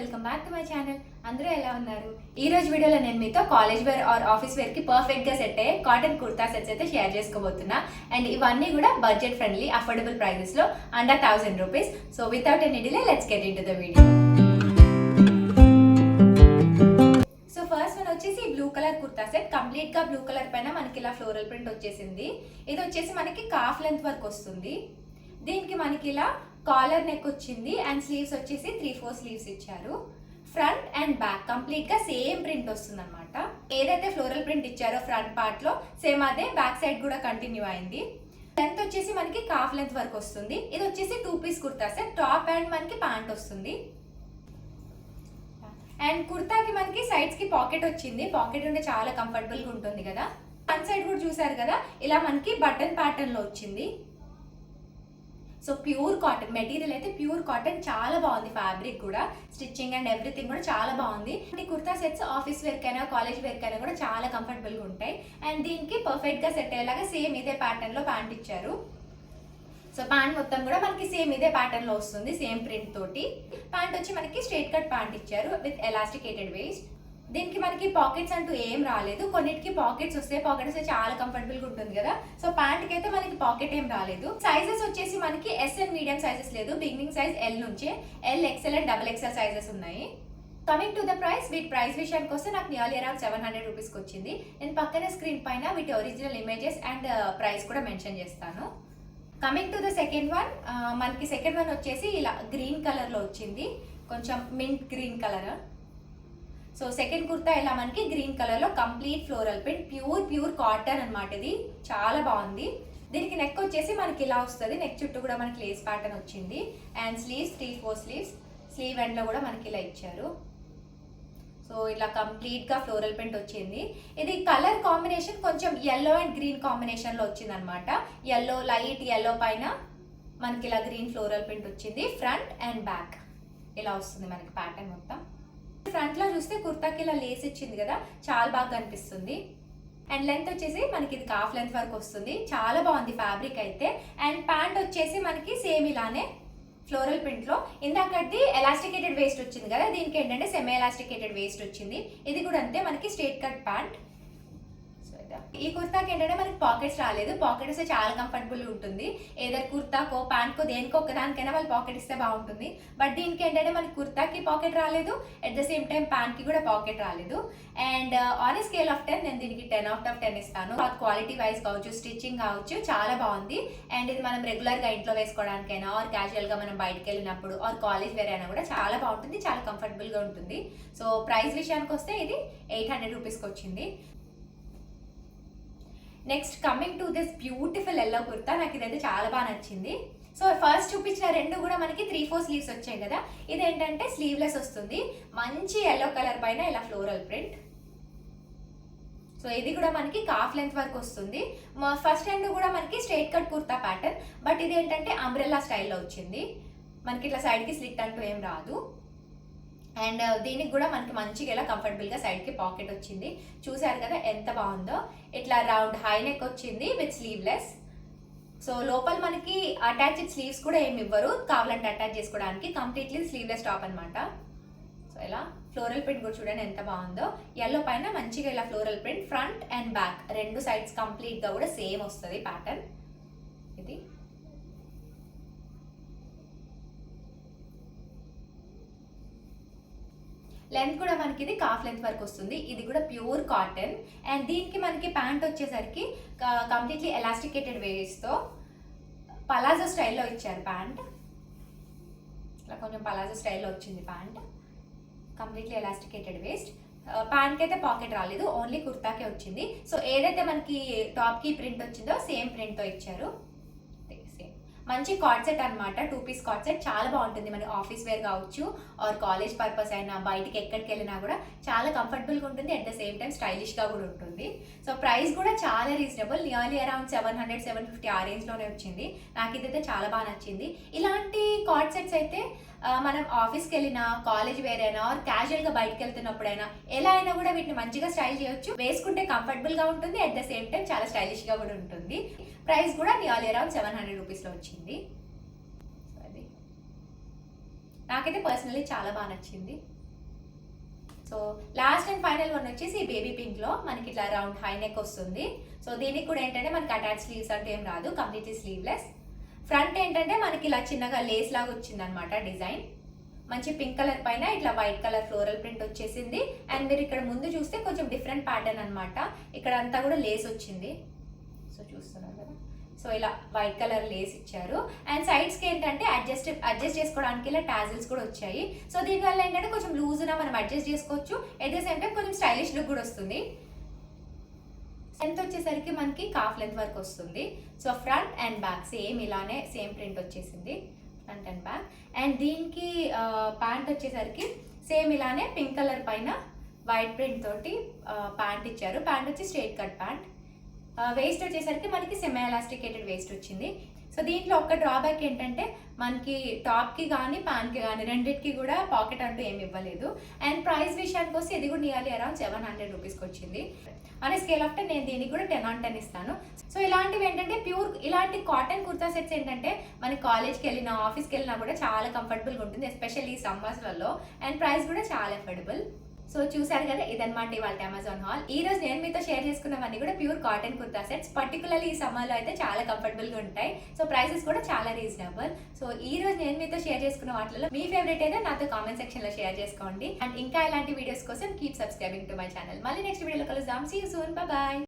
Welcome back to my channel. అందరూ ఎలా ఉన్నారు? ఈ రోజు వీడియోలో నేను మీతో college wear or office wear కి పర్ఫెక్ట్ గా సెట్ అయ్యే కాటన్ కుర్తా సెట్స్ అయితే షేర్ చేసుకోబోతున్నా. అండ్ ఇవన్నీ కూడా బడ్జెట్ ఫ్రెండ్లీ అఫోర్డబుల్ ప్రైజెస్ లో under 1000 rupees. So without any delay let's get into the video. So first one వచ్చేసి blue colour kurta set. Complete గా బ్లూ కలర్ పైన మనకి ఇలా ఫ్లోరల్ ప్రింట్ వచ్చేసింది. ఇది వచ్చేసి మనకి కాఫ్ లెంత్ వర్క్ వస్తుంది. దీనికి మనకి ఇలా కాలర్ నెక్ వచ్చింది అండ్ స్లీవ్స్ వచ్చేసి 3/4 స్లీవ్స్ ఇచ్చారు. ఫ్రంట్ అండ్ బ్యాక్ కంప్లీట్ గా సేమ్ ప్రింట్ వస్తుంది అనమాట. ఏదైతే ఫ్లోరల్ ప్రింట్ ఇచ్చారో ఫ్రంట్ పార్ట్ లో సేమ్ అదే బ్యాక్ సైడ్ కూడా కంటిన్యూ అయింది. లెంత్ వచ్చేసి మనకి కాఫ్ లెంత్ వర్క్ వస్తుంది. ఇది వచ్చేసి 2 piece kurta set. Top and మనకి ప్యాంట్ వస్తుంది. అండ్ కుర్తాకి మనకి సైడ్స్ కి పాకెట్ వచ్చింది. పాకెట్ ఉంటే చాలా కంఫర్టబుల్ గా ఉంటుంది కదా. ఫ్రంట్ సైడ్ కూడా చూసారు కదా, ఇలా మనకి బటన్ ప్యాటర్న్ లో వచ్చింది. సో ప్యూర్ కాటన్ మెటీరియల్ అయితే ప్యూర్ కాటన్, చాలా బాగుంది. ఫ్యాబ్రిక్ కూడా, స్టిచ్చింగ్ అండ్ ఎవ్రీథింగ్ కూడా చాలా బాగుంది. ఈ కుర్తా సెట్స్ ఆఫీస్ వేర్ కైనా కాలేజ్ వేర్ కైనా కూడా చాలా కంఫర్టబుల్ గా ఉంటాయి. అండ్ దీనికి పర్ఫెక్ట్ గా సెట్ అయ్యేలాగా సేమ్ ఇదే ప్యాటర్న్ లో ప్యాంట్ ఇచ్చారు. సో ప్యాంట్ మొత్తం కూడా మనకి సేమ్ ఇదే ప్యాటర్న్ లో వస్తుంది, సేమ్ ప్రింట్ తోటి. ప్యాంట్ వచ్చి మనకి స్ట్రైట్ కట్ ప్యాంట్ ఇచ్చారు విత్ ఎలాస్టికేటెడ్ వేస్ట్. దీనికి మనకి పాకెట్స్ అంటూ ఏం రాలేదు. కొన్నిటికి పాకెట్స్ వస్తే చాలా కంఫర్టబుల్ గా ఉంటుంది కదా. సో ప్యాంట్ కి అయితే మనకి పాకెట్ ఏం రాలేదు. సైజెస్ వచ్చేసి మనకి ఎస్ అండ్ మీడియం సైజెస్ లేదు. బిగినింగ్ సైజ్ ఎల్ నుంచే L, XL and XXL sizes ఉన్నాయి. కమింగ్ టు ద ప్రైస్, వీటి ప్రైస్ విషయానికి వస్తే నాకు నియర్లీ అరౌండ్ 700 రూపీస్కి వచ్చింది. నేను పక్కనే స్క్రీన్ పైన వీటి ఒరిజినల్ ఇమేజెస్ అండ్ ప్రైస్ కూడా మెన్షన్ చేస్తాను. Coming to the second one, మనకి సెకండ్ వన్ వచ్చేసి ఇలా గ్రీన్ కలర్ లో వచ్చింది, కొంచెం mint green colour. So second kurta ఇలా మనకి గ్రీన్ కలర్ లో complete floral print, pure cotton అనమాట. ఇది చాలా బాగుంది. దీనికి నెక్ వచ్చేసి మనకి ఇలా వస్తుంది. నెక్ చుట్టూ కూడా మనకి లేస్ ప్యాటర్న్ వచ్చింది. And sleeves 3/4 sleeves. Sleeve end లో కూడా మనకి ఇలా ఇచ్చారు. సో ఇట్లా కంప్లీట్ గా ఫ్లోరల్ ప్రింట్ వచ్చింది. ఇది కలర్ కాంబినేషన్ కొంచెం ఎల్లో అండ్ గ్రీన్ కాంబినేషన్ లో వచ్చింది అనమాట. ఎల్లో, లైట్ ఎల్లో పైన మనకి ఇలా గ్రీన్ ఫ్లోరల్ ప్రింట్ వచ్చింది. ఫ్రంట్ అండ్ బ్యాక్ ఇలా వస్తుంది మనకి ప్యాటర్న్ మొత్తం. ఫ్రంట్ లో చూస్తే కుర్తాకి ఇలా లేస్ ఇచ్చింది కదా, చాలా బాగా కనిపిస్తుంది. అండ్ లెంత్ వచ్చేసి మనకి ఇది కాఫ్ లెంత్ వరకు వస్తుంది. చాలా బాగుంది ఫ్యాబ్రిక్ అయితే. అండ్ ప్యాంట్ వచ్చేసి మనకి సేమ్ ఇలానే ఫ్లోరల్ ప్రింట్ లో. ఇందాకటి ఎలాస్టికేటెడ్ వేస్ట్ వచ్చింది కదా, దీనికి ఏంటంటే సెమీ ఎలాస్టికేటెడ్ వేస్ట్ వచ్చింది. ఇది కూడా అంతే, మనకి స్ట్రైట్ కట్ ప్యాంట్. ఈ కుర్తాకి ఏంటంటే మనకి పాకెట్స్ రాలేదు. పాకెట్ వస్తే చాలా కంఫర్టబుల్ ఉంటుంది. ఏదైనా కుర్తాకో ప్యాంట్కో దేనికో ఒకదానికైనా వాళ్ళు పాకెట్ ఇస్తే బాగుంటుంది. బట్ దీనికి ఏంటంటే మనకి కుర్తాకి పాకెట్ రాలేదు, at the same time pant కి కూడా పాకెట్ రాలేదు. And on a scale of 10 నేను దీనికి 10 out of 10 ఇస్తాను. క్వాలిటీ వైజ్ కావచ్చు, స్టిచ్చింగ్ కావచ్చు, చాలా బాగుంది. అండ్ ఇది మనం రెగ్యులర్ గా ఇంట్లో వేసుకోవడానికైనా ఆర్ క్యాజువల్ గా మనం బయటకు వెళ్ళినప్పుడు ఆర్ కాలేజ్ వేర్ అయినా కూడా చాలా బాగుంటుంది, చాలా కంఫర్టబుల్ గా ఉంటుంది. సో ప్రైస్ విషయానికి వస్తే ఇది 800 రూపీస్కి వచ్చింది. Next coming to this beautiful yellow kurta, నాకు ఇదైతే చాలా బాగా నచ్చింది. సో ఫస్ట్ చూపించిన రెండు కూడా మనకి 3/4 స్లీవ్స్ వచ్చాయి కదా. ఇదేంటంటే స్లీవ్లెస్ వస్తుంది. మంచి ఎల్లో కలర్ పైన ఇలా ఫ్లోరల్ ప్రింట్. సో ఇది కూడా మనకి కాఫ్ లెంత్ వరకు వస్తుంది. ఫస్ట్ రెండు కూడా మనకి straight cut kurta pattern, but ఇది ఏంటంటే అంబ్రెల్లా స్టైల్లో వచ్చింది. మనకి ఇట్లా సైడ్ కి స్లిట్ అంటూ ఏం రాదు. అండ్ దీనికి కూడా మనకి మంచిగా ఇలా కంఫర్టబుల్ గా సైడ్ కి పాకెట్ వచ్చింది. చూసారు కదా ఎంత బాగుందో. ఇట్లా రౌండ్ హై నెక్ వచ్చింది విత్ స్లీవ్లెస్. సో లోపల మనకి అటాచ్డ్ స్లీవ్స్ కూడా ఏమి ఇవ్వరు, కావాలంటే అటాచ్ చేసుకోవడానికి. కంప్లీట్లీ స్లీవ్లెస్ టాప్ అనమాట. సో ఇలా ఫ్లోరల్ ప్రింట్ కూడా చూడండి ఎంత బాగుందో. ఎల్లో పైన మంచిగా ఇలా floral print. Front and back రెండు సైడ్స్ కంప్లీట్ గా కూడా సేమ్ వస్తుంది ప్యాటర్న్. ఇది లెంత్ కూడా మనకి ఇది కాఫ్ లెంత్ వరకు వస్తుంది. ఇది కూడా ప్యూర్ కాటన్. అండ్ దీనికి మనకి ప్యాంట్ వచ్చేసరికి కంప్లీట్లీ ఎలాస్టికేటెడ్ వేస్తో పలాజో స్టైల్లో ఇచ్చారు ప్యాంట్. ఇలా కొంచెం పలాజో స్టైల్లో వచ్చింది ప్యాంట్. Completely elasticated waist. ప్యాంట్కి అయితే పాకెట్ రాలేదు, ఓన్లీ కుర్తాకే వచ్చింది. సో ఏదైతే మనకి టాప్కి ప్రింట్ వచ్చిందో సేమ్ ప్రింట్తో ఇచ్చారు. మంచి కార్డ్ సెట్ అనమాట, 2 పీస్ కార్డ్ సెట్. చాలా బాగుంటుంది. మన ఆఫీస్ వేర్ కావచ్చు ఆర్ కాలేజ్ పర్పస్ అయినా, బయటికి ఎక్కడికి వెళ్ళినా కూడా చాలా కంఫర్టబుల్గా ఉంటుంది. అట్ ద సేమ్ టైం స్టైలిష్గా కూడా ఉంటుంది. సో ప్రైస్ కూడా చాలా రీజనబుల్, నియర్లీ అరౌండ్ 700-750 ఆ రేంజ్లోనే వచ్చింది. నాకు ఇదైతే చాలా బాగా నచ్చింది. ఇలాంటి కార్డ్ సెట్స్ అయితే మనం ఆఫీస్కి వెళ్ళినా, కాలేజ్ వేర్ అయినా ఆర్ క్యాజువల్గా బయటకు వెళ్తున్నప్పుడైనా ఎలా అయినా కూడా వీటిని మంచిగా స్టైల్ చేయొచ్చు. వేసుకుంటే కంఫర్టబుల్గా ఉంటుంది, అట్ ద సేమ్ టైం చాలా స్టైలిష్గా కూడా ఉంటుంది. ప్రైస్ కూడా నియర్లీ అరౌండ్ 700 రూపీస్లో వచ్చింది. నాకైతే పర్సనలీ చాలా బాగా నచ్చింది. So last and final one వచ్చేసి బేబీ పింక్ లో మనకి ఇట్లా రౌండ్ హై నెక్ వస్తుంది. సో దీనికి కూడా ఏంటంటే మనకి అటాచ్ స్లీవ్స్ అంటే ఏం రాదు, కంప్లీట్లీ స్లీవ్లెస్. ఫ్రంట్ ఏంటంటే మనకి ఇలా చిన్నగా లేస్ లాగా వచ్చింది అనమాట డిజైన్. మంచి పింక్ కలర్ పైన ఇట్లా వైట్ కలర్ ఫ్లోరల్ ప్రింట్ వచ్చేసింది. అండ్ మీరు ఇక్కడ ముందు చూస్తే కొంచెం డిఫరెంట్ ప్యాటర్న్ అనమాట. ఇక్కడ అంతా కూడా లేస్ వచ్చింది. సో చూస్తున్నారు కదా, సో ఇలా వైట్ కలర్ లేస్ ఇచ్చారు. అండ్ సైడ్స్కి ఏంటంటే అడ్జస్ట్ చేసుకోవడానికి ఇలా టాజిల్స్ కూడా వచ్చాయి. సో దీనివల్ల ఏంటంటే కొంచెం లూజ్గా మనం అడ్జస్ట్ చేసుకోవచ్చు. ఎట్ ద సేమ్ టైం కొంచెం స్టైలిష్ లుక్ కూడా వస్తుంది. లెంత్ వచ్చేసరికి మనకి కాఫ్ లెంత్ వరకు వస్తుంది. So front and back same ఇలానే సేమ్ ప్రింట్ వచ్చేసింది, ఫ్రంట్ అండ్ బ్యాక్. అండ్ దీనికి ప్యాంట్ వచ్చేసరికి సేమ్ ఇలానే పింక్ కలర్ పైన వైట్ ప్రింట్ తోటి ప్యాంట్ ఇచ్చారు. ప్యాంట్ వచ్చి స్ట్రైట్ కట్ ప్యాంట్. వేస్ట్ వచ్చేసరికి మనకి సెమీ ఎలాస్టికేటెడ్ వేస్ట్ వచ్చింది. సో దీంట్లో ఒక డ్రాబ్యాక్ ఏంటంటే మనకి టాప్కి కానీ ప్యాంట్కి కానీ రెండింటికి కూడా పాకెట్ అంటూ ఏమి ఇవ్వలేదు. అండ్ ప్రైస్ విషయానికి వస్తే ఇది కూడా నియర్లీ అరౌండ్ 700 రూపీస్కి వచ్చింది. అనే స్కేల్ ఆఫ్ 10 నేను దీనికి కూడా 10 on 10 ఇస్తాను. సో ఇలాంటివి ఏంటంటే ప్యూర్ ఇలాంటి కాటన్ కుర్తా సెట్స్ ఏంటంటే మనకి కాలేజ్కి వెళ్ళినా ఆఫీస్కి వెళ్ళినా కూడా చాలా కంఫర్టబుల్గా ఉంటుంది, ఎస్పెషల్లీ సమ్మర్స్లలో. అండ్ ప్రైస్ కూడా చాలా అఫోర్డబుల్. సో చూసారు కదా, ఇదన్నమాట ఇవాళ అమెజాన్ హాల్. ఈ రోజు నేను మీతో షేర్ చేసుకున్నవన్నీ కూడా pure cotton kurta sets. Particularly ఈ సమ్మర్లో అయితే చాలా కంఫర్టబుల్గా ఉంటాయి. సో ప్రైసెస్ కూడా చాలా రీజనబుల్. సో ఈ రోజు నేను మీతో షేర్ చేసుకున్న వాటిలో మీ ఫేవరెట్ అయితే నాతో కామెంట్ సెక్షన్లో షేర్ చేసుకోండి. అండ్ ఇంకా ఇలాంటి వీడియోస్ కోసం keep subscribing to my channel. మళ్ళీ నెక్స్ట్ వీడియోలో కలుద్దాం. See you soon, bye.